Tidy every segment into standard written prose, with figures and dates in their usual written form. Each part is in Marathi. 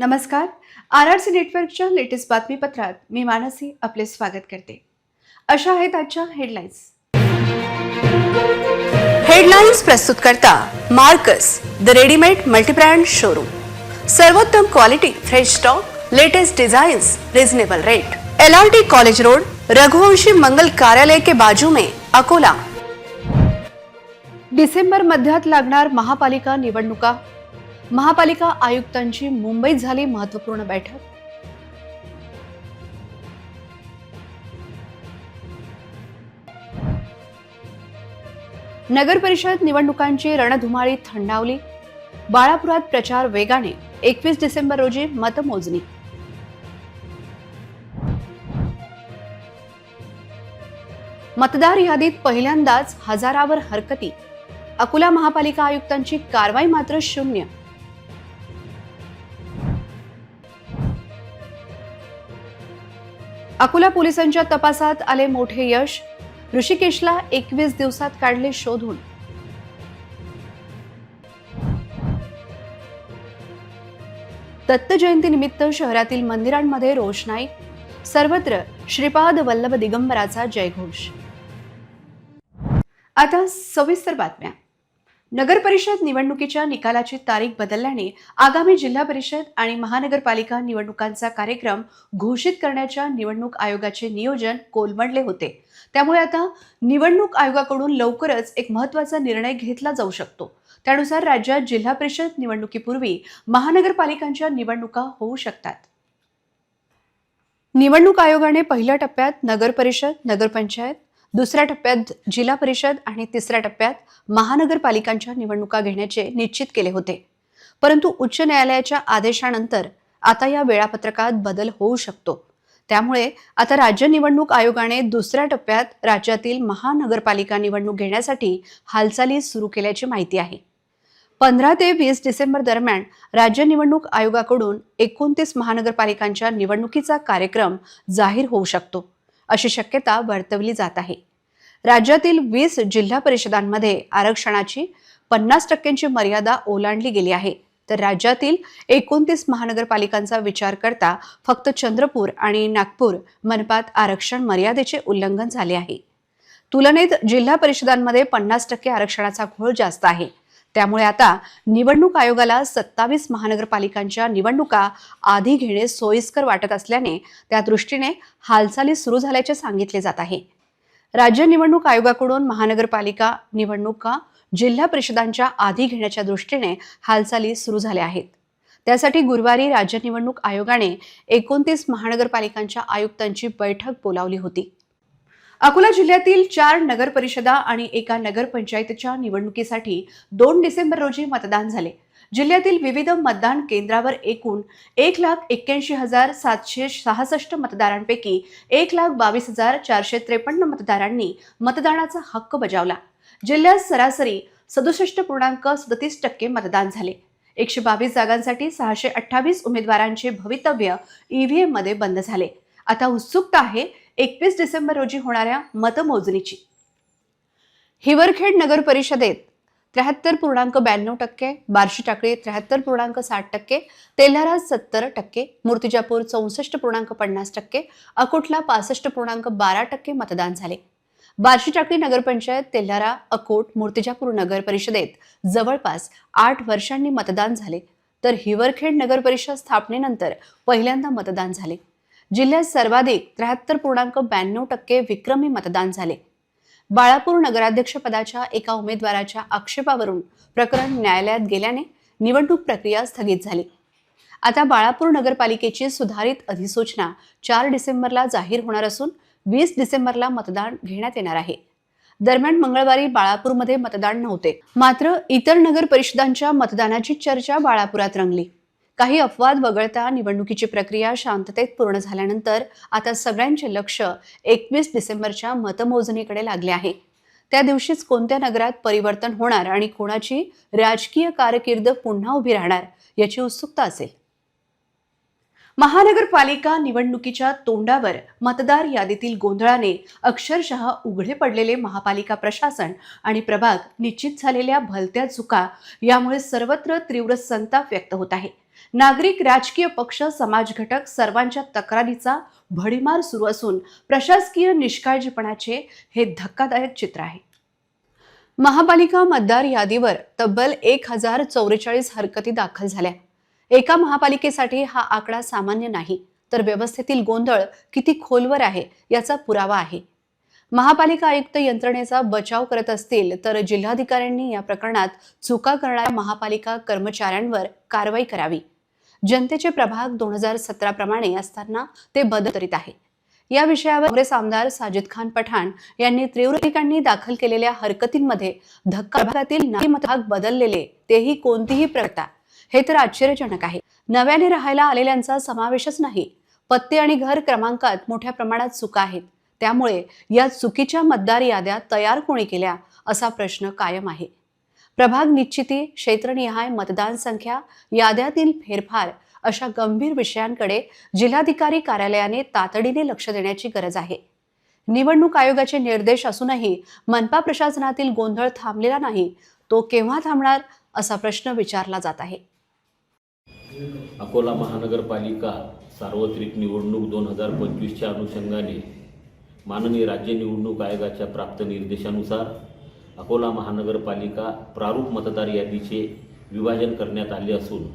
नमस्कार. RRC नेटवर्कच्या लेटेस्ट बातमीपत्रात मी मानसी आपले स्वागत करते. अशा आहेत आजच्या हेडलाईन्स. हेडलाईन्स प्रस्तुत करता Marcus the readymade multibrand showroom. सर्वोत्तम quality, fresh stock, latest designs, reasonable rate. LRT college road, Raghuvanshi मंगल कार्यालय के बाजू में, अकोला. डिसेंबर मध्यात लागणार महापालिका निवडणुका. महापालिका आयुक्तांची मुंबईत झाली महत्त्वपूर्ण बैठक. नगर परिषद निवडणुकांची रणधुमाळी थंडावली. बाळापुरात प्रचार वेगाने. 21 डिसेंबर रोजी मतमोजणी. मतदार यादीत पहिल्यांदाच हजारावर हरकती. अकोला महापालिका आयुक्तांची कारवाई मात्र शून्य. अकोला पोलिसांच्या तपासात आले मोठे यश. ऋषिकेशला 21 दिवसात काढले शोधून. दत्त जयंतीनिमित्त शहरातील मंदिरांमध्ये रोषणाई. सर्वत्र श्रीपाद वल्लभ दिगंबराचा जयघोष. आता सविस्तर बातम्या. नगर परिषद निवडणुकीच्या निकालाची तारीख बदलल्याने आगामी जिल्हा परिषद आणि महानगरपालिका निवडणुकांचा कार्यक्रम घोषित करण्याच्या निवडणूक आयोगाचे नियोजन कोलमडले होते. त्यामुळे आता निवडणूक आयोगाकडून लवकरच एक महत्त्वाचा निर्णय घेतला जाऊ शकतो. त्यानुसार राज्यात जिल्हा परिषद निवडणुकीपूर्वी महानगरपालिकांच्या निवडणुका होऊ शकतात. निवडणूक आयोगाने पहिल्या टप्प्यात नगर परिषद, नगरपंचायत, दुसऱ्या टप्प्यात जिल्हा परिषद आणि तिसऱ्या टप्प्यात महानगरपालिकांच्या निवडणुका घेण्याचे निश्चित केले होते. परंतु उच्च न्यायालयाच्या आदेशानंतर आता या वेळापत्रकात बदल होऊ शकतो. त्यामुळे आता राज्य निवडणूक आयोगाने दुसऱ्या टप्प्यात राज्यातील महानगरपालिका निवडणूक घेण्यासाठी हालचाली सुरू केल्याची माहिती आहे. 15 ते 20 डिसेंबर दरम्यान राज्य निवडणूक आयोगाकडून 29 महानगरपालिकांच्या निवडणुकीचा कार्यक्रम जाहीर होऊ शकतो, अशी शक्यता वर्तवली जात आहे. राज्यातील 20 जिल्हा परिषदांमध्ये आरक्षणाची 50% मर्यादा ओलांडली गेली आहे. तर राज्यातील 29 महानगरपालिकांचा विचार करता फक्त चंद्रपूर आणि नागपूर मनपात आरक्षण मर्यादेचे उल्लंघन झाले आहे. तुलनेत जिल्हा परिषदांमध्ये 50% आरक्षणाचा घोळ जास्त आहे. त्यामुळे आता निवडणूक आयोगाला 27 महानगरपालिकांच्या निवडणुका आधी घेणे सोयीस्कर वाटत असल्याने त्या दृष्टीने हालचाली सुरू झाल्याचे सांगितले जात आहे. राज्य निवडणूक आयोगाकडून महानगरपालिका निवडणुका जिल्हा परिषदांच्या आधी घेण्याच्या दृष्टीने हालचाली सुरू झाल्या आहेत. त्यासाठी गुरुवारी राज्य निवडणूक आयोगाने 29 महानगरपालिकांच्या आयुक्तांची बैठक बोलावली होती. अकोला जिल्ह्यातील 4 नगर परिषदा आणि एका नगरपंचायतीच्या निवडणुकीसाठी 2 डिसेंबर रोजी मतदान झाले. जिल्ह्यातील विविध मतदान केंद्रावर एकूण 1,81,766 मतदारांपैकी 1,22,453 मतदारांनी मतदानाचा हक्क बजावला. जिल्ह्यात सरासरी 67.37% मतदान झाले. 122 जागांसाठी 628 उमेदवारांचे भवितव्य EVM मध्ये बंद झाले. आता उत्सुकता आहे 21 डिसेंबर रोजी होणाऱ्या मतमोजणीची. हिवरखेड नगर परिषदेत 73.92%, बार्शी टाकळी 73.60%, तेल्हारा 70%, मूर्तिजापूर 64.50%, अकोटला 65.12% मतदान झाले. बार्शी टाकळी नगरपंचायत, तेल्हारा, अकोट, मूर्तिजापूर नगर परिषदेत जवळपास 8 वर्षांनी मतदान झाले. तर हिवरखेड नगर परिषद स्थापनेनंतर पहिल्यांदा मतदान झाले. जिल्ह्यात सर्वाधिक 73.92% विक्रमी मतदान झाले. बाळापूर नगराध्यक्षपदाच्या एका उमेदवाराच्या आक्षेपावरून प्रकरण न्यायालयात गेल्याने निवडणूक प्रक्रिया स्थगित झाली. आता बाळापूर नगरपालिकेची सुधारित अधिसूचना 4 डिसेंबरला जाहीर होणार असून 20 डिसेंबरला मतदान घेण्यात येणार आहे. दरम्यान मंगळवारी बाळापूरमध्ये मतदान नव्हते. मात्र इतर नगर परिषदांच्या मतदानाची चर्चा बाळापुरात रंगली. काही अपवाद वगळता निवडणुकीची प्रक्रिया शांततेत पूर्ण झाल्यानंतर आता सगळ्यांचे लक्ष 21 डिसेंबरच्या मतमोजणीकडे लागले आहे. त्या दिवशीच कोणत्या नगरात परिवर्तन होणार आणि कोणाची राजकीय कारकीर्द पुन्हा उभी राहणार याची उत्सुकता असेल. महानगरपालिका निवडणुकीच्या तोंडावर मतदार यादीतील गोंधळाने अक्षरशः उघडे पडलेले महापालिका प्रशासन आणि प्रभाग निश्चित झालेल्या भलत्या चुका यामुळे सर्वत्र तीव्र संताप व्यक्त होत आहे. नागरिक, राजकीय पक्ष, समाज घटक सर्वांच्या तक्रारीचा भडीमार सुरू असून प्रशासकीय निष्काळजीपणाचे हे धक्कादायक चित्र आहे. महापालिका मतदार यादीवर तब्बल 1044 हरकती दाखल झाल्या. एका महापालिकेसाठी हा आकडा सामान्य नाही, तर व्यवस्थेतील गोंधळ किती खोलवर आहे याचा पुरावा आहे. महापालिका आयुक्त यंत्रणेचा बचाव करत असतील तर जिल्हाधिकाऱ्यांनी या प्रकरणात चुका करणाऱ्या महापालिका कर्मचाऱ्यांवर कारवाई करावी. जनतेचे प्रभाग 2017 प्रमाणे असताना ते बदल करीत आहे. या विषयावर काँग्रेस आमदार साजिद खान पठाण यांनी तीव्रकांनी दाखल केलेल्या हरकतींमध्ये धक्का भागातील मतभाग बदललेले तेही कोणतीही प्रथा हे तर आश्चर्यजनक आहे. नव्याने राहायला आलेल्यांचा समावेशच नाही. पत्ते आणि घर क्रमांकात मोठ्या प्रमाणात चुका आहेत. त्यामुळे या चुकीच्या मतदार याद्या तयार कोणी केल्या असा प्रश्न कायम आहे. प्रभाग निश्चिती, क्षेत्रनिहाय मतदान संख्या, याद्यातील फेरफार अशा गंभीर विषयांकडे जिल्हाधिकारी कार्यालयाने तातडीने लक्ष देण्याची गरज आहे. निवडणूक आयोगाचे निर्देश असूनही मनपा प्रशासनातील गोंधळ थांबलेला नाही. तो केव्हा थांबणार असा प्रश्न विचारला जात आहे. अकोला महानगरपालिका सार्वत्रिक निवडणूक 2025च्या अनुषंगाने माननीय राज्य निवडणूक आयोगाच्या प्राप्त निर्देशानुसार अकोला महानगरपालिका प्रारूप मतदार यादीचे विभाजन करण्यात आले असून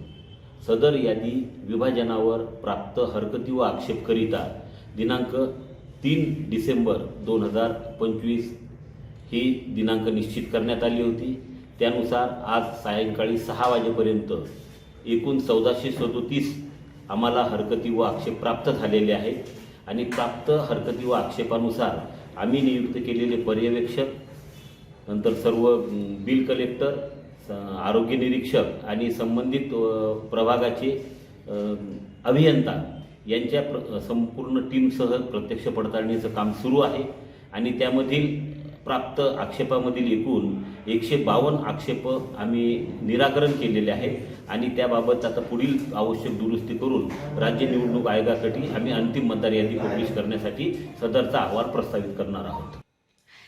सदर यादी विभाजनावर प्राप्त हरकती व आक्षेपकरिता दिनांक 3 डिसेंबर 2025 ही दिनांक निश्चित करण्यात आली होती. त्यानुसार आज सायंकाळी 6 वाजेपर्यंत एकूण 1437 आम्हाला हरकती व आक्षेप प्राप्त झालेले आहेत आणि प्राप्त हरकती व आक्षेपानुसार आम्ही नियुक्त केलेले पर्यवेक्षक, नंतर सर्व बिल कलेक्टर, आरोग्य निरीक्षक आणि संबंधित प्रभागाचे अभियंता यांच्या संपूर्ण टीमसह प्रत्यक्ष पडताळणीचं काम सुरू आहे आणि त्यामधील प्राप्त आक्षेपामधील एकूण 152 आक्षेप आम्ही निराकरण केलेले आहेत आणि त्याबाबत आता पुढील आवश्यक दुरुस्ती करून राज्य निवडणूक आयोगासाठी आम्ही अंतिम मतदार यादी पब्लिश करण्यासाठी सदरचा अहवाल प्रस्तावित करणार आहोत.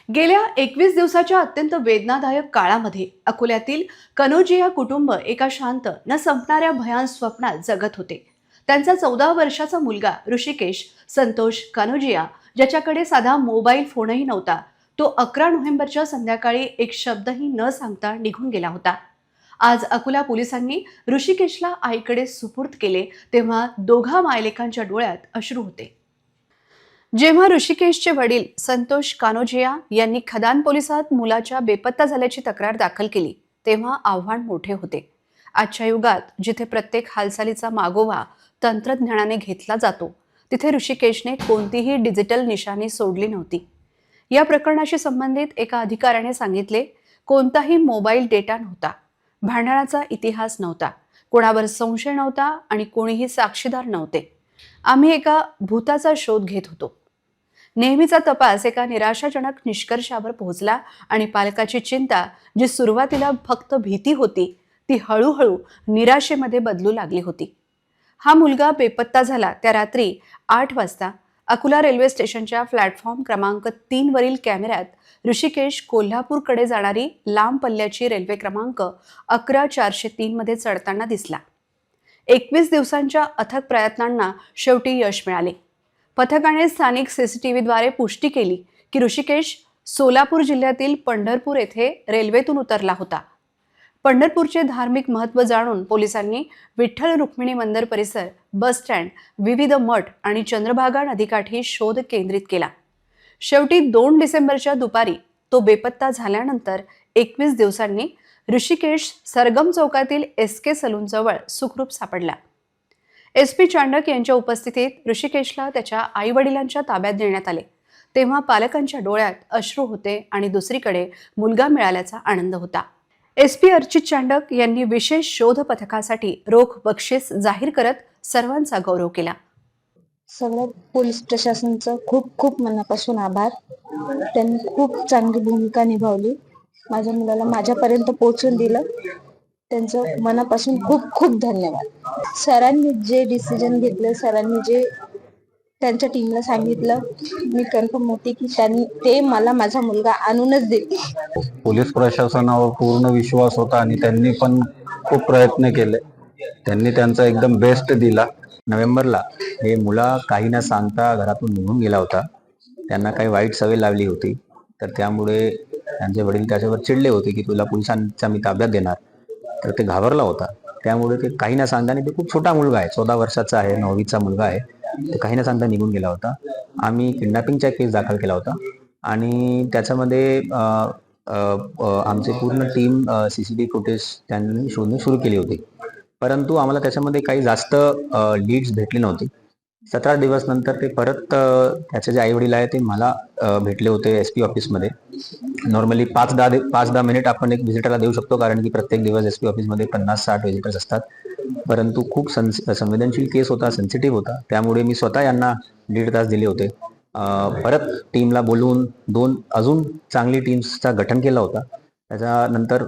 गेल्या 21 दिवसाच्या अत्यंत वेदनादायक काळामध्ये अकोल्यातील कनोजिया कुटुंब एका शांत न संपणाऱ्या भयान स्वप्नात जगत होते. त्यांचा 14 वर्षाचा मुलगा ऋषिकेश संतोष कनोजिया, ज्याच्याकडे साधा मोबाईल फोनही नव्हता, तो 11 नोव्हेंबरच्या संध्याकाळी एक शब्दही न सांगता निघून गेला होता. आज अकोला पोलिसांनी ऋषिकेशला आईकडे सुपूर्द केले तेव्हा दोघा मायलेकांच्या डोळ्यात अश्रू होते. जेव्हा ऋषिकेशचे वडील संतोष कानोजिया यांनी खदान पोलिसात मुलाच्या बेपत्ता झाल्याची तक्रार दाखल केली तेव्हा आव्हान मोठे होते. आजच्या युगात जिथे प्रत्येक हालचालीचा मागोवा तंत्रज्ञानाने घेतला जातो, तिथे ऋषिकेशने कोणतीही डिजिटल निशाणी सोडली नव्हती. या प्रकरणाशी संबंधित एका अधिकाऱ्याने सांगितले, कोणताही मोबाईल डेटा नव्हता, भांडणाचा इतिहास नव्हता, कोणावर संशय नव्हता आणि कोणीही साक्षीदार नव्हते. आम्ही एका भूताचा शोध घेत होतो. नेहमीचा तपास एका निराशाजनक निष्कर्षावर पोहोचला आणि पालकाची चिंता, जी सुरुवातीला फक्त भीती होती, ती हळूहळू निराशेमध्ये बदलू लागली होती. हा मुलगा बेपत्ता झाला त्या रात्री 8 वाजता अकोला रेल्वे स्टेशनच्या प्लॅटफॉर्म क्रमांक 3 वरील कॅमेऱ्यात ऋषिकेश कोल्हापूरकडे जाणारी लांब पल्ल्याची रेल्वे क्रमांक 11403 मध्ये चढताना दिसला. 21 दिवसांच्या अथक प्रयत्नांना शेवटी यश मिळाले. पथकाने स्थानिक सीसीटीव्हीद्वारे पुष्टी केली की ऋषिकेश सोलापूर जिल्ह्यातील पंढरपूर येथे रेल्वेतून उतरला होता. पंढरपूरचे धार्मिक महत्त्व जाणून पोलिसांनी विठ्ठल रुक्मिणी मंदिर परिसर, बस स्टँड, विविध मठ आणि चंद्रभागा नदीकाठी शोध केंद्रित केला. शेवटी 2 डिसेंबरच्या दुपारी तो बेपत्ता झाल्यानंतर 21 दिवसांनी ऋषिकेश सरगम चौकातील SK सलूनजवळ सुखरूप सापडला. SP चांडक यांच्या उपस्थितीत ऋषिकेशला त्याच्या आईवडिलांच्या ताब्यात देण्यात आले. तेव्हा पालकांच्या डोळ्यात अश्रू होते आणि दुसरीकडे मुलगा मिळाल्याचा आनंद होता. SP अर्चित चांडक यांनी विशेष शोध पथकासाठी रोख बक्षीस जाहीर करत सर्वांचा गौरव केला. सगळं पोलीस प्रशासनाचं खूप खूप मनापासून आभार. त्यांनी खूप चांगली भूमिका निभावली. माझ्या मुलाला माझ्यापर्यंत पोहोचून दिलं. त्यांचं मनापासून खूप खूप धन्यवाद. सरांनी जे डिसिजन घेतलं, सरांनी जे त्यांच्या टीमला सांगितलं, मी कन्फर्म होते की ते मला माझा मुलगा आणूनच देतील. पोलीस प्रशासनावर पूर्ण विश्वास होता आणि त्यांनी पण खूप प्रयत्न केले. त्यांनी त्यांचा एकदम बेस्ट दिला. नोव्हेंबरला हे मुला काही न सांगता घरातून निघून गेला होता. त्यांना काही वाईट सवय लावली होती, तर त्यामुळे त्यांचे वडील त्याच्यावर चिडले होते की तुला पोलिसांच्या मी ताब्यात देणार. तर ते घाबरला होता. त्यामुळे ते काही न सांगता, आणि ते खूप छोटा मुलगा आहे, 14 वर्षाचा आहे, 9वीचा मुलगा आहे, ते काही न सांगता निघून गेला होता. आम्ही किडनॅपिंगचा केस दाखल केला होता आणि त्याच्यामध्ये आमची पूर्ण टीम CCTV फुटेज त्यांनी शोधणे सुरू केली होती. परंतु आम्हाला त्याच्यामध्ये काही जास्त लीड्स भेटली नव्हती. 17 दिवस नंतर ते परत त्याचे जे आई वडील आहे ते मला भेटले होते SP ऑफिसमध्ये. नॉर्मली 5-10 मिनिट आपण एक व्हिजिटरला देऊ शकतो, कारण की प्रत्येक दिवस SP ऑफिसमध्ये 50-60 व्हिजिटर्स असतात. परंतु खूप संवेदनशील केस होता, सेन्सिटिव्ह होता, त्यामुळे मी स्वतः यांना 1.5 तास दिले होते. परत टीमला बोलवून 2 अजून चांगली टीम्सचा गठन केला होता. त्याच्यानंतर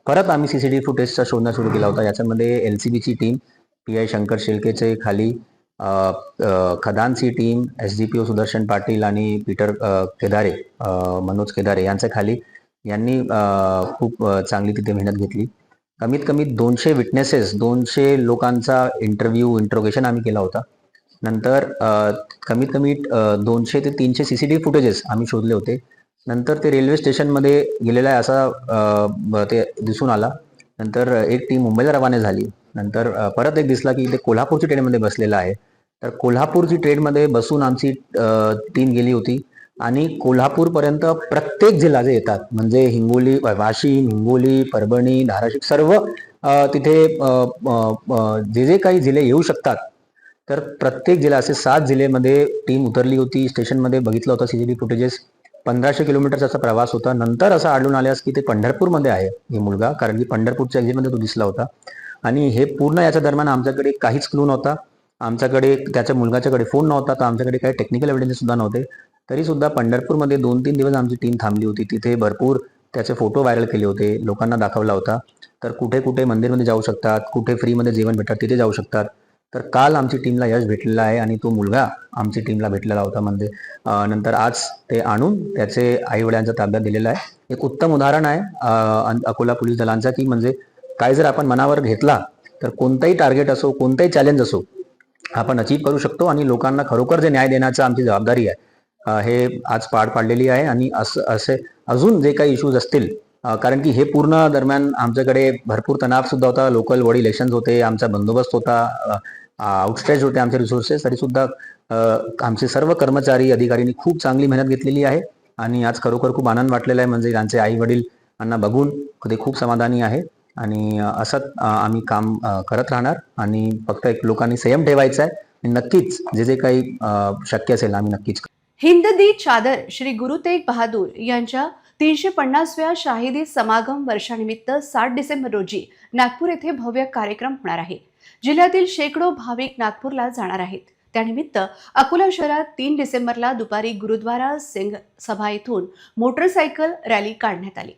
परत आम्ही CCTV फुटेजचा शोधणं सुरू केला होता. याच्यामध्ये LCBची टीम, PI शंकर शेळकेचे खाली खदानची टीम, SDPO सुदर्शन पाटील आणि पीटर केदारे, मनोज केदारे यांच्या खाली यांनी खूप चांगली तिथे मेहनत घेतली. कमीत कमी 200 विटनेसेस, 200 लोकांचा इंट्रोगेशन आम्ही केला होता. नंतर कमीत कमी 200 ते 300 CCTV फुटेजेस आम्ही शोधले होते. नंतर ते रेल्वे स्टेशनमध्ये गेलेला आहे असा ते दिसून आला. नंतर एक टीम मुंबईला रवाना झाली. नंतर परत एक दिसला की ते कोल्हापूरची ट्रेनमध्ये बसलेला आहे. तर कोल्हापूरची ट्रेनमध्ये बसून आमची टीम गेली होती आणि कोल्हापूरपर्यंत प्रत्येक जिल्हा जे येतात, म्हणजे हिंगोली, वाशिम, हिंगोली, परभणी, धाराशिव, सर्व तिथे जे जे काही जिल्हे येऊ शकतात, तर प्रत्येक जिल्हा, असे 7 जिल्ह्यामध्ये टीम उतरली होती. स्टेशनमध्ये बघितलं होतं CCTV फुटेजेस. 1500 किलोमीटरचा असा प्रवास होता. नंतर असं आढळून आल्यास की ते पंढरपूरमध्ये आहे हे मुलगा, कारण की पंढरपूरच्या एक्झिटमध्ये तो दिसला होता. आणि हे पूर्ण याच्या दरम्यान आमच्याकडे काहीच क्लू नव्हता. आमच्याकडे त्याच्या मुलगाच्याकडे फोन नव्हता, तर आमच्याकडे काही टेक्निकल एव्हिडन्स सुद्धा नव्हते. तरी सुद्धा पंढरपूरमध्ये 2-3 दिवस आमची टीम थांबली होती. तिथे भरपूर त्याचे फोटो व्हायरल केले होते, लोकांना दाखवला होता. तर कुठे कुठे मंदिरमध्ये जाऊ शकतात, कुठे फ्रीमध्ये जेवण भेटतात तिथे जाऊ शकतात. तर काल आमची टीमला यश भेटलेला आहे आणि तो मुलगा आमची टीमला भेटलेला होता. म्हणजे नंतर आज ते आणून त्याचे आई वडिलांच्या ताब्यात दिलेलं आहे. एक उत्तम उदाहरण आहे अकोला पोलीस दलांचा, की म्हणजे काय जर आपण मनावर घेतला तर कोणताही टार्गेट असो, कोणताही चॅलेंज असो, आपण अचीव करू शकतो. आणि लोकांना खरोखर जे न्याय देण्याची आमची जबाबदारी आहे हे आज पार पाडलेली आहे. आणि असे अजून जे काही इश्यूज असतील, कारण की हे पूर्ण दरम्यान आमच्याकडे भरपूर तणाव सुद्धा होता. लोकल बॉडी इलेक्शन्स होते, आमचा बंदोबस्त होता, आउटस्ट्रेच होते आमचे रिसोर्सेस. तरी सुद्धा आमचे सर्व कर्मचारी अधिकाऱ्यांनी खूप चांगली मेहनत घेतलेली आहे. आणि आज खरोखर खूप आनंद वाटलेला आहे. म्हणजे त्यांचे आई वडील यांना बघून ते खूप समाधानी आहे. आणि असंच आम्ही काम करत राहणार. आणि फक्त एक लोकांनी संयम ठेवायचा आहे. आणि नक्कीच जे जे काही शक्य असेल आम्ही नक्कीच. हिंद दी चादर श्री गुरु तेग बहादूर यांच्या 350व्या शाहिदी समागम वर्षानिमित्त 7 डिसेंबर रोजी नागपूर येथे भव्य कार्यक्रम होणार आहे. जिल्ह्यातील शेकडो भाविक नागपूरला जाणार आहेत. त्यानिमित्त अकोला शहरात 3 डिसेंबरला दुपारी गुरुद्वारा सिंग सभा येथून मोटरसायकल रॅली काढण्यात आली.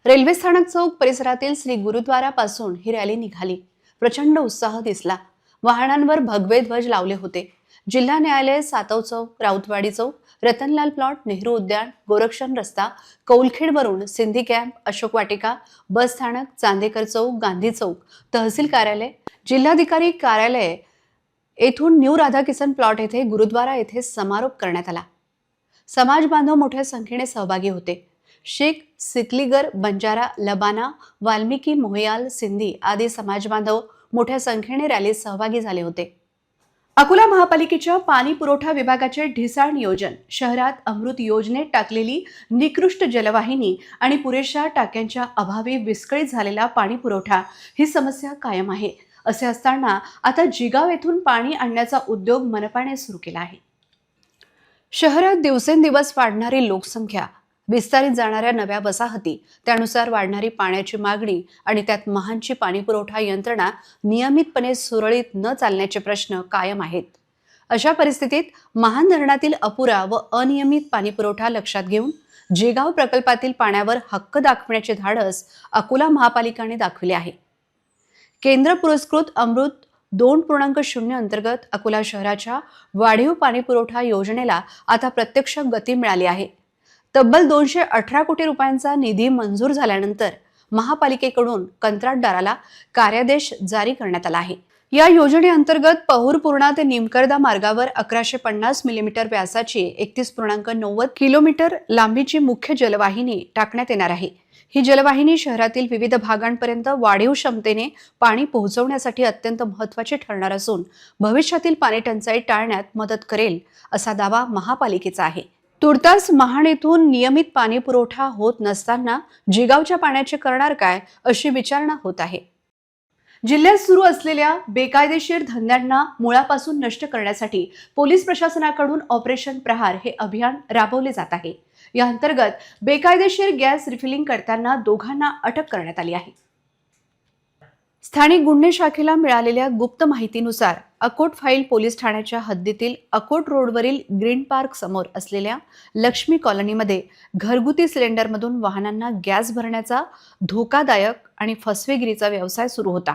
रेल्वे स्थानक चौक परिसरातील श्री गुरुद्वारापासून ही रॅली निघाली. प्रचंड उत्साह दिसला. वाहनांवर भगवे ध्वज लावले होते. जिल्हा न्यायालय, सातव चौक, राऊतवाडी चौक, रतनलाल प्लॉट, नेहरू उद्यान, गोरक्षण रस्ता, कौलखेडवरून सिंधी कॅम्प, अशोक वाटिका, बस स्थानक, चांदेकर चौक, गांधी चौक, तहसील कार्यालय, जिल्हाधिकारी कार्यालय येथून न्यू राधाकिसन प्लॉट येथे गुरुद्वारा येथे समारोप करण्यात आला. समाज बांधव मोठ्या संख्येने सहभागी होते. शीख, सिकलीगर, बंजारा, लबाना, वाल्मिकी, मोहयाल, सिंधी आदी समाज बांधव मोठ्या संख्येने रॅलीत सहभागी झाले होते. अकोला महापालिकेच्या पाणी पुरवठा विभागाचे ढिसाळ नियोजन, शहरात अमृत योजनेत टाकलेली निकृष्ट जलवाहिनी आणि पुरेशा टाक्यांच्या अभावी विस्कळीत झालेला पाणी पुरवठा ही समस्या कायम आहे. असे असताना आता जिगाव येथून पाणी आणण्याचा उद्योग मनपाने सुरू केला आहे. शहरात दिवसेंदिवस वाढणारी लोकसंख्या, विस्तारित जाणाऱ्या नव्या वसाहती, त्यानुसार वाढणारी पाण्याची मागणी आणि त्यात महानची पाणीपुरवठा यंत्रणा नियमितपणे सुरळीत न चालण्याचे प्रश्न कायम आहेत. अशा परिस्थितीत महान धरणातील अपुरा व अनियमित पाणीपुरवठा लक्षात घेऊन जिगाव प्रकल्पातील पाण्यावर हक्क दाखवण्याचे धाडस अकोला महापालिकेने दाखविले आहे. केंद्र पुरस्कृत अमृत 2.0 अंतर्गत अकोला शहराच्या वाढीव पाणी पुरवठा योजनेला आता प्रत्यक्ष गती मिळाली आहे. तब्बल 218 कोटी रुपयांचा निधी मंजूर झाल्यानंतर महापालिकेकडून कंत्राटदाराला कार्यादेश जारी करण्यात आला आहे. या योजनेअंतर्गत पहूर पूर्णा ते निमकरदा मार्गावर 1150 मिलीमीटर व्यासाची 31.90 किलोमीटर लांबीची मुख्य जलवाहिनी टाकण्यात येणार आहे. ही जलवाहिनी शहरातील विविध भागांपर्यंत वाढीव क्षमतेने पाणी पोहोचवण्यासाठी अत्यंत महत्त्वाची ठरणार असून भविष्यातील पाणी टंचाई टाळण्यात मदत करेल असा दावा महापालिकेचा आहे. तुर्तास महाड येथून नियमित पाणी पुरवठा होत नसताना जिगावच्या पाण्याचे करणार काय अशी विचारणा होत आहे. जिल्ह्यात सुरू असलेल्या बेकायदेशीर धंद्यांना मुळापासून नष्ट करण्यासाठी पोलीस प्रशासनाकडून ऑपरेशन प्रहार हे अभियान राबवले जात आहे. या अंतर्गत बेकायदेशीर गॅस रिफिलिंग करताना दोघांना अटक करण्यात आली आहे. स्थानिक गुन्हे शाखेला मिळालेल्या गुप्त माहितीनुसार अकोट फाईल पोलीस ठाण्याच्या हद्दीतील अकोट रोडवरील ग्रीन पार्क समोर असलेल्या लक्ष्मी कॉलनीमध्ये घरगुती सिलेंडरमधून वाहनांना गॅस भरण्याचा धोकादायक आणि फसवेगिरीचा व्यवसाय सुरू होता.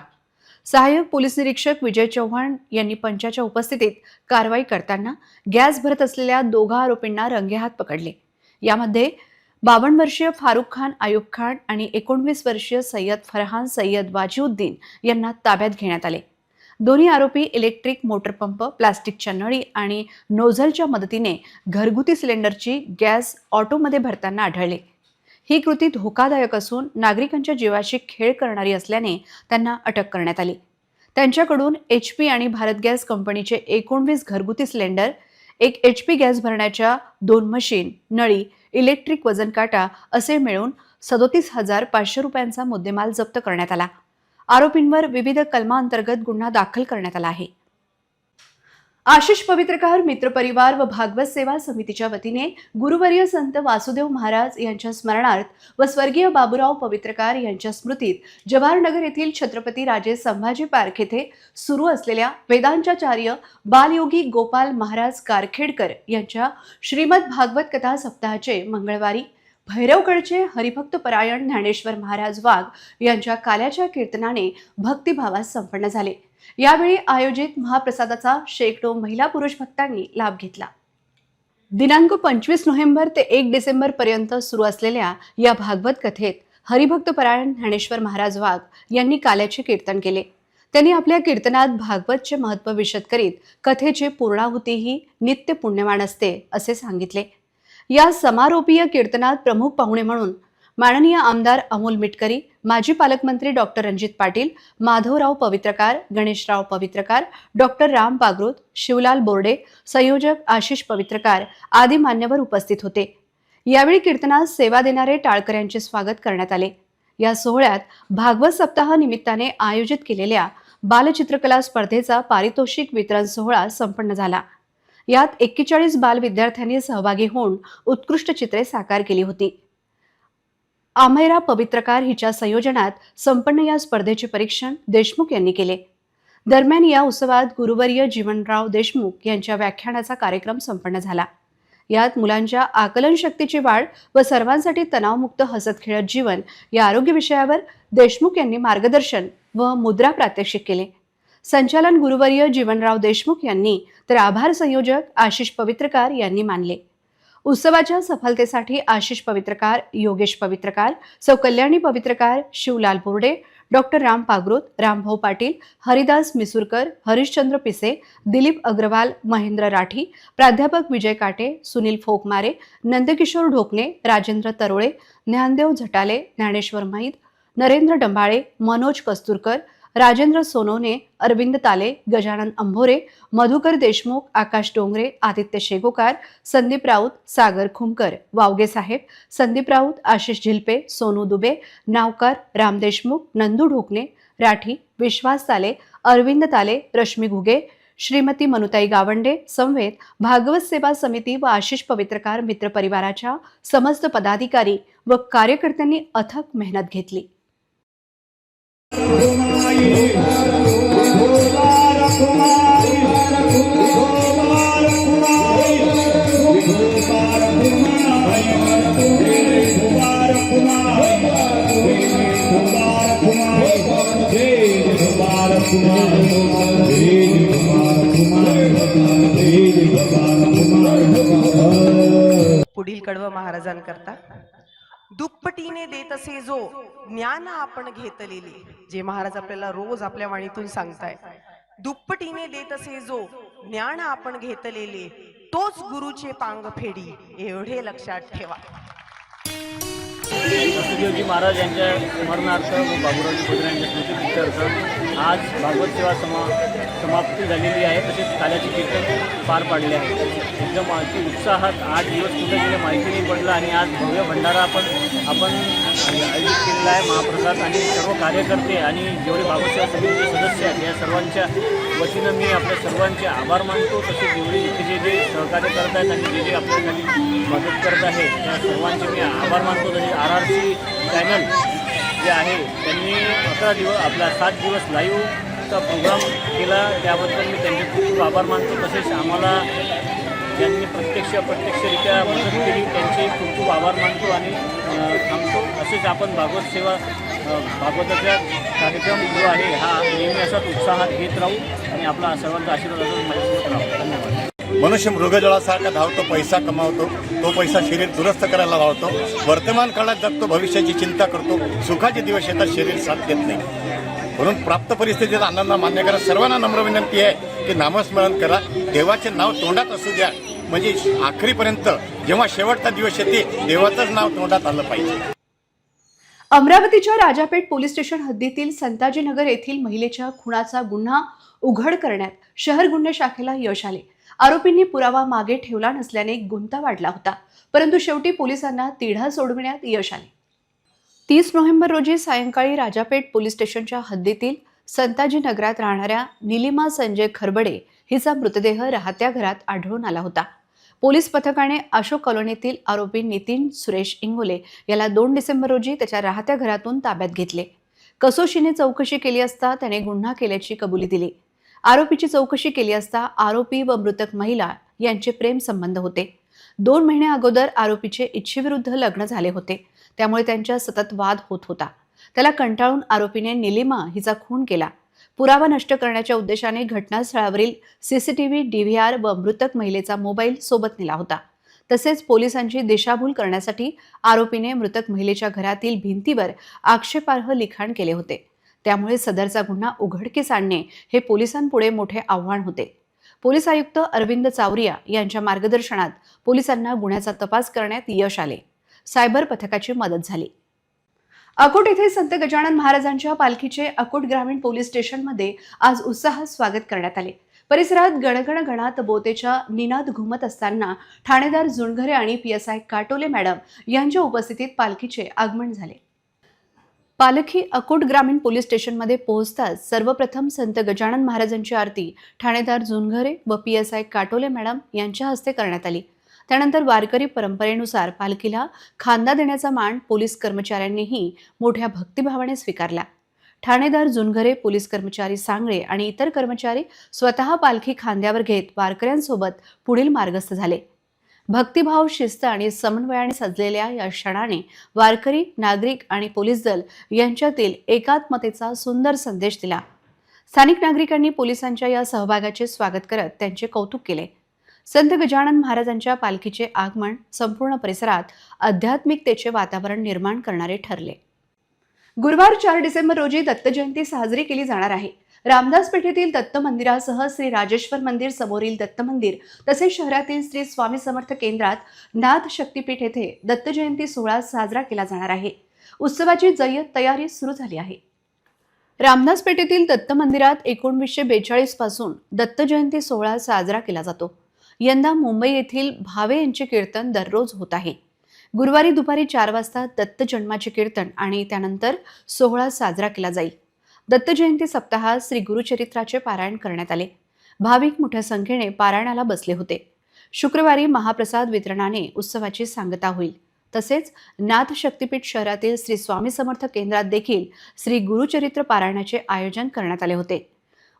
सहाय्यक पोलीस निरीक्षक विजय चव्हाण यांनी पंचाच्या उपस्थितीत कारवाई करताना गॅस भरत असलेल्या दोघा आरोपींना रंगेहात पकडले. यामध्ये 52 वर्षीय फारुख खान आयुब खान आणि 19 वर्षीय सय्यद फरहान सय्यद वाजिउद्दीन यांना ताब्यात घेण्यात आले. दोन्ही आरोपी इलेक्ट्रिक मोटर पंप, प्लास्टिकच्या नळी आणि नोझलच्या मदतीने घरगुती सिलेंडरची गॅस ऑटोमध्ये भरताना आढळले. ही कृती धोकादायक असून नागरिकांच्या जीवाशी खेळ करणारी असल्याने त्यांना अटक करण्यात आली. त्यांच्याकडून HP आणि भारत गॅस कंपनीचे 19 घरगुती सिलेंडर, एक HP गॅस भरण्याच्या 2 मशीन, नळी, इलेक्ट्रिक वजन काटा असे मिळून 37,500 रुपयांचा मुद्देमाल जप्त करण्यात आला. आरोपींवर विविध कलमांतर्गत गुन्हा दाखल करण्यात आला आहे. आशिष पवित्रकार मित्रपरिवार व भागवत सेवा समितीच्या वतीने गुरुवर्य संत वासुदेव महाराज यांच्या स्मरणार्थ व स्वर्गीय बाबूराव पवित्रकार यांच्या स्मृतीत जवाहरनगर येथील छत्रपती राजे संभाजी पार्क येथे सुरू असलेल्या वेदांताचार्य बालयोगी गोपाल महाराज कारखेडकर यांच्या श्रीमद भागवत कथा सप्ताहाचे मंगळवारी भैरवगडचे हरिभक्त परायण ज्ञानेश्वर महाराज वाघ यांच्या काल्याच्या कीर्तनाने भक्तिभावात संपन्न झाले. यावेळी आयोजित महाप्रसादाचा शेकडो महिला पुरुष भक्तांनी लाभ घेतला. दिनांक 25 नोव्हेंबर ते 1 डिसेंबर पर्यंत सुरू असलेल्या या भागवत कथेत हरिभक्त परायण ज्ञानेश्वर महाराज वाघ यांनी काल्याचे कीर्तन केले. त्यांनी आपल्या कीर्तनात भागवतचे महत्त्व विशद करीत कथेची पूर्णाहुतीही नित्य पुण्यवान असते असे सांगितले. या समारोपीय कीर्तनात प्रमुख पाहुणे म्हणून माननीय आमदार अमोल मिटकरी, माजी पालकमंत्री डॉक्टर रणजित पाटील, माधवराव पवित्रकार, गणेशराव पवित्रकार, डॉक्टर राम बागरुत, शिवलाल बोर्डे, संयोजक आशिष पवित्रकार आदी मान्यवर उपस्थित होते. यावेळी कीर्तनात सेवा देणारे टाळकऱ्यांचे स्वागत करण्यात आले. या सोहळ्यात भागवत सप्ताह निमित्ताने आयोजित केलेल्या बालचित्रकला स्पर्धेचा पारितोषिक वितरण सोहळा संपन्न झाला. यात 41 बाल विद्यार्थ्यांनी सहभागी होऊन उत्कृष्ट चित्रे साकार केली होती. आमेरा पवित्रकार हिच्या संयोजनात संपन्न या स्पर्धेचे परीक्षण देशमुख यांनी केले. दरम्यान या उत्सवात गुरुवर्य जीवनराव देशमुख यांच्या व्याख्यानाचा कार्यक्रम संपन्न झाला. यात मुलांच्या आकलन शक्तीची वाढ व सर्वांसाठी तणावमुक्त हसत खेळत जीवन या आरोग्य विषयावर देशमुख यांनी मार्गदर्शन व मुद्रा प्रात्यक्षिक केले. संचालन गुरुवर्य जीवनराव देशमुख यांनी तर आभार संयोजक आशिष पवित्रकार यांनी मानले. उत्सवाच्या सफलतेसाठी आशिष पवित्रकार, योगेश पवित्रकार, सौ कल्याणी पवित्रकार, शिवलाल बोर्डे, डॉक्टर राम पागरुत, रामभाऊ पाटील, हरिदास मिसूरकर, हरिश्चंद्र पिसे, दिलीप अग्रवाल, महेंद्र राठी, प्राध्यापक विजय काटे, सुनील फोकमारे, नंदकिशोर ढोकणे, राजेंद्र तरोळे, ज्ञानदेव झटाले, ज्ञानेश्वर माहीत, नरेंद्र डंबाळे, मनोज कस्तुरकर, राजेंद्र सोनवणे, अरविंद ताले, गजानन अंभोरे, मधुकर देशमुख, आकाश डोंगरे, आदित्य शेगोकार, संदीप राऊत, सागर खुमकर, वावगे साहेब, संदीप राऊत, आशिष झिलपे, सोनू दुबे, नावकार, राम देशमुख, नंदू ढोकणे, राठी, विश्वास ताले, अरविंद ताले, रश्मी घुगे, श्रीमती मनुताई गावंडे समवेत भागवत सेवा समिती व आशिष पवित्रकार मित्र परिवाराच्या समस्त पदाधिकारी व कार्यकर्त्यांनी अथक मेहनत घेतली. Jai पुढील कडवं महाराजांकरता. दुप्पटीने देत असे जो ज्ञान आपण घेतलेले, जे महाराज आपल्याला रोज आपल्या वाणीतून सांगताय, दुप्पटीने देत असे जो ज्ञान आपण घेतलेले, तोच गुरुचे पांग फेडी, एवढे लक्षात ठेवा. वासुदेवजी महाराज यांच्या स्मरणार्थ व बाबूरावजी खोदरे यांच्या स्मृतिप्रित्यर्थ आज भागवत सेवा समाप्ती झालेली आहे. तसेच काल्याचे कीर्तन पार पाडले आहे. एकदम अति उत्साहात 8 दिवस कुठे गेले माहिती नाही पडलं आणि आज भव्य भंडारा आपण आयोजित केलेला आहे. महाप्रसाद आणि सर्व कार्यकर्ते आणि जेवढे भागवत सेवा समितीचे सदस्य आहेत या सर्वांच्या वतीनं मी आपल्या सर्वांचे आभार मानतो. तसेच जेवढे इथे जे सहकार्य करत आहेत आणि जे आपल्यासाठी मदत करत आहेत त्या सर्वांचे मी आभार मानतो. तसेच RRC चॅनल जे आहे त्यांनी 11 दिवस आपला 7 दिवस लाईव्हचा प्रोग्राम केला, त्याबद्दल मी त्यांचे खूप आभार मानतो. तसेच आम्हाला ज्यांनी प्रत्यक्ष अप्रत्यक्षरित्या मदत केली त्यांचे खूप खूप आभार मानतो आणि थांबतो. असेच आपण भागवत सेवा भागवताचा कार्यक्रम जो आहे हा नेहमी असाच उत्साहात घेत राहू आणि आपला सर्वांचा आशीर्वाद असून माझ्यासोबत राहू. धन्यवाद. मनुष्य मृगजळासारखा धावतो, पैसा कमावतो, तो पैसा शरीर दुरुस्त करायला लावतो, वर्तमान काळात जगतो, भविष्याची चिंता करतो, सुखाचे दिवस येतात शरीर साथ देत नाही. म्हणून प्राप्त परिस्थितीचा आनंद मान्य करा. सर्वांना नम्र विनंती आहे की नामस्मरण करा, देवाचे नाव तोंडात असू द्या, म्हणजे आखरीपर्यंत जेव्हा शेवटचा दिवस येते देवाचंच नाव तोंडात आलं पाहिजे. अमरावतीच्या राजापेठ पोलीस स्टेशन हद्दीतील संताजीनगर येथील महिलेच्या खुनाचा गुन्हा उघड करण्यात शहर गुन्हे शाखेला यश आले. आरोपींनी पुरावा मागे ठेवला नसल्याने गुंता वाढला होता, परंतु शेवटी पोलिसांना तिढा सोडविण्यात यश आले. 30 नोव्हेंबर रोजी सायंकाळी राजापेठ पोलीस स्टेशनच्या हद्दीतील संताजी नगरात राहणाऱ्या निलिमा संजय खरबडे हिचा मृतदेह राहत्या घरात आढळून आला होता. पोलीस पथकाने अशोक कॉलनीतील आरोपी नितीन सुरेश इंगोले याला 2 डिसेंबर रोजी त्याच्या राहत्या घरातून ताब्यात घेतले. कसोशीने चौकशी केली असता त्याने गुन्हा केल्याची कबुली दिली. आरोपीची चौकशी केली असता आरोपी व मृतक महिला यांचे प्रेम संबंध होते. 2 महिने अगोदर आरोपीचे इच्छेविरुद्ध लग्न झाले होते, त्यामुळे त्यांच्या सतत वाद होत होता. त्याला कंटाळून आरोपीने निलिमा हिचा खून केला. पुरावा नष्ट करण्याच्या उद्देशाने घटनास्थळावरील CCTV, DVR व मृतक महिलेचा मोबाईल सोबत नेला होता. तसेच पोलिसांची दिशाभूल करण्यासाठी आरोपीने मृतक महिलेच्या घरातील भिंतीवर आक्षेपार्ह लिखाण केले होते. त्यामुळे सदरचा गुन्हा उघडकीस आणणे हे पोलिसांपुढे मोठे आव्हान होते. पोलीस आयुक्त अरविंद चावरिया यांच्या मार्गदर्शनात पोलिसांना गुन्ह्याचा तपास करण्यात यश आले. सायबर पथकाची मदत झाली. अकोट येथे संत गजानन महाराजांच्या पालखीचे अकोट ग्रामीण पोलीस स्टेशनमध्ये आज उत्साहात स्वागत करण्यात आले. परिसरात गणगण गणात बोतेच्या निनाद घुमत असताना ठाणेदार जुणघरे आणि PSI काटोले मॅडम यांच्या उपस्थितीत पालखीचे आगमन झाले. पालखी अकोट ग्रामीण पोलीस स्टेशनमध्ये पोहोचताच सर्वप्रथम संत गजानन महाराजांची आरती ठाणेदार जुनघरे व PSI काटोले मॅडम यांच्या हस्ते करण्यात आली. त्यानंतर वारकरी परंपरेनुसार पालखीला खांदा देण्याचा मान पोलीस कर्मचाऱ्यांनीही मोठ्या भक्तिभावाने स्वीकारला. ठाणेदार जुनघरे, पोलीस कर्मचारी सांगळे आणि इतर कर्मचारी स्वतः पालखी खांद्यावर घेत वारकऱ्यांसोबत पुढील मार्गस्थ झाले. भक्तिभाव, शिस्त आणि समन्वयाने सजलेल्या या क्षणाने वारकरी, नागरिक आणि पोलीस दल यांच्यातील एकात्मतेचा सुंदर संदेश दिला. स्थानिक नागरिकांनी पोलिसांच्या या सहभागाचे स्वागत करत त्यांचे कौतुक केले. संत गजानन महाराजांच्या पालखीचे आगमन संपूर्ण परिसरात आध्यात्मिकतेचे वातावरण निर्माण करणारे ठरले. गुरुवार 4 डिसेंबर रोजी दत्त जयंती साजरी केली जाणार आहे. रामदास पेठेतील दत्त मंदिरासह श्री राजेश्वर मंदिर समोरील दत्त मंदिर तसेच शहरातील श्री स्वामी समर्थ केंद्रात नाथ शक्तीपीठ येथे दत्त जयंती सोहळा साजरा केला जाणार आहे. उत्सवाची जय्यत तयारी सुरू झाली आहे. रामदास पेठेतील दत्त मंदिरात 1942 पासून दत्त जयंती सोहळा साजरा केला जातो. यंदा मुंबई येथील भावे यांचे कीर्तन दररोज होत आहे. गुरुवारी दुपारी 4 वाजता दत्त जन्माचे कीर्तन आणि त्यानंतर सोहळा साजरा केला जाईल. दत्त जयंती सप्ताहात श्री गुरुचरित्राचे पारायण करण्यात आले. भाविक मोठ्या संख्येने पारायणाला बसले होते. शुक्रवारी महाप्रसाद वितरणाने उत्सवाची सांगता होईल. तसेच नाथ शक्तीपीठ शहरातील श्री स्वामी समर्थ केंद्रात देखील श्री गुरुचरित्र पारायणाचे आयोजन करण्यात आले होते.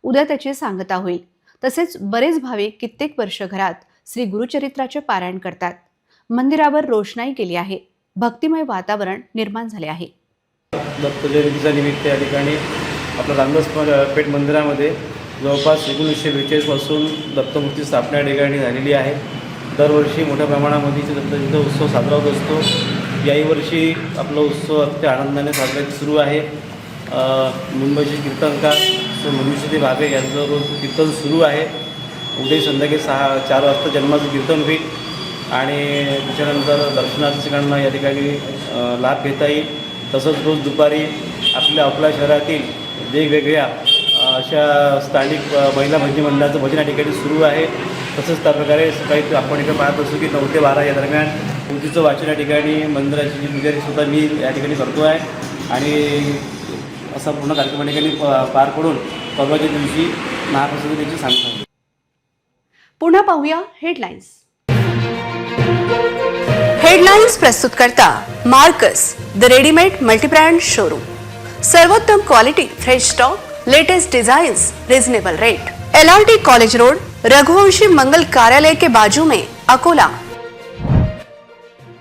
उद्या त्याची सांगता होईल. तसेच बरेच भाविक कित्येक वर्ष घरात श्री गुरुचरित्राचे पारायण करतात. मंदिरावर रोषणाई केली आहे. भक्तिमय वातावरण निर्माण झाले आहे. दत्त जयंतीच्या निमित्त या ठिकाणी आपल्या रामदास पेठ मंदिरामध्ये जवळपास 1942 पासून दत्तमूर्ती स्थापना या ठिकाणी झालेली आहे. दरवर्षी मोठ्या प्रमाणामध्ये तिथं उत्सव साजरा होत असतो. याही वर्षी आपला उत्सव अत्य आनंदाने साजरा सुरू आहे. मुंबईचे कीर्तनकार मनुष्य भावे यांचं रोज कीर्तन सुरू आहे. उद्या संध्याकाळी 4 वाजता जन्माचं कीर्तन होईल आणि त्याच्यानंतर दर्शनाच्या ठिकाणं या ठिकाणी लाभ घेता येईल. तसंच रोज दुपारी आपल्या अकोला शहरातील वेगवेगळ्या अशा स्थानिक महिला भजनी मंडळाचं भजन या ठिकाणी सुरू आहे. तसंच त्याप्रकारे सकाळी आपण इकडे पाहत असू की 9 ते 12 या दरम्यान पोथीचं वाचन या ठिकाणी मंदिराची जी पुजारी सुद्धा मी या ठिकाणी करतो आहे आणि असा पूर्ण कार्यक्रम या ठिकाणी पार पडून परवाच्या दिवशी महाप्रसाद त्याची सांगतो. पुन्हा पाहूया हेडलाईन्स. हेडलाईन्स प्रस्तुत करता Marcus the readymade multibrand showroom. सर्वोत्तम quality, fresh stock, latest designs, reasonable rate. LRT college road, Raghuvanshi मंगल कार्यालय के बाजू में, अकोला.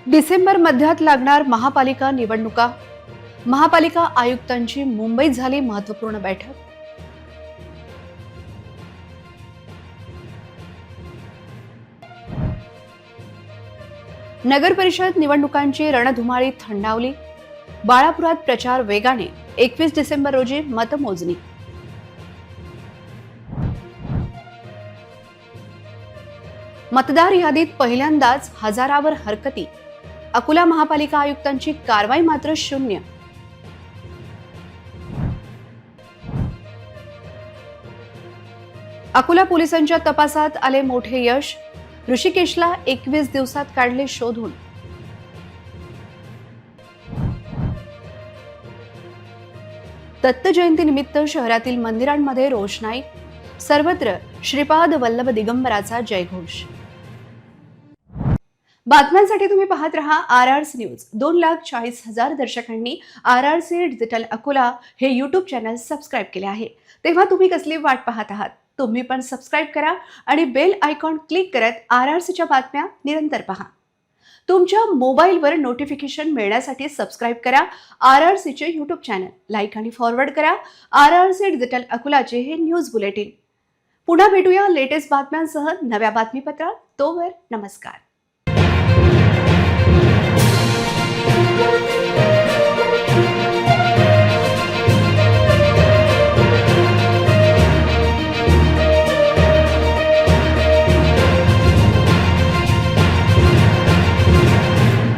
डिसेंबर मध्यात लागणार महापालिका निवडणुका. महापालिका आयुक्तांची मुंबईत झाली महत्त्वपूर्ण बैठक. नगर परिषद निवडणुकांची रणधुमाळी थंडावली. बाळापुरात प्रचार वेगाने. 21 डिसेंबर रोजी मतमोजणी. मतदार यादीत पहिल्यांदाच हजारावर हरकती. अकोला महापालिका आयुक्तांची कारवाई मात्र शून्य. अकोला पोलिसांच्या तपासात आले मोठे यश. ऋषिकेशला 21 दिवसात काढले शोधून. दत्त जयंतीनिमित्त शहरातील मंदिरांमध्ये रोषणाई. सर्वत्र श्रीपाद वल्लभ दिगंबराचा जयघोष. बातम्यांसाठी तुम्ही पाहत रहा RRC news. 2,40,000 दर्शकांनी RRC digital Akola हे यूट्यूब चॅनल सबस्क्राईब केले आहे. तेव्हा तुम्ही कसली वाट पाहत आहात? तुम्ही पण सबस्क्राईब करा आणि बेल आयकॉन क्लिक करत RRCच्या बातम्या निरंतर पहा. तुमच्या मोबाईलवर नोटिफिकेशन मिळण्यासाठी सबस्क्राईब करा RRCचे यूट्यूब चॅनल. लाईक आणि फॉरवर्ड करा RRC डिजिटल अकोलाचे हे न्यूज बुलेटिन. पुन्हा भेटूया लेटेस्ट बातम्यांसह नव्या बातमीपत्रात. तोवर नमस्कार.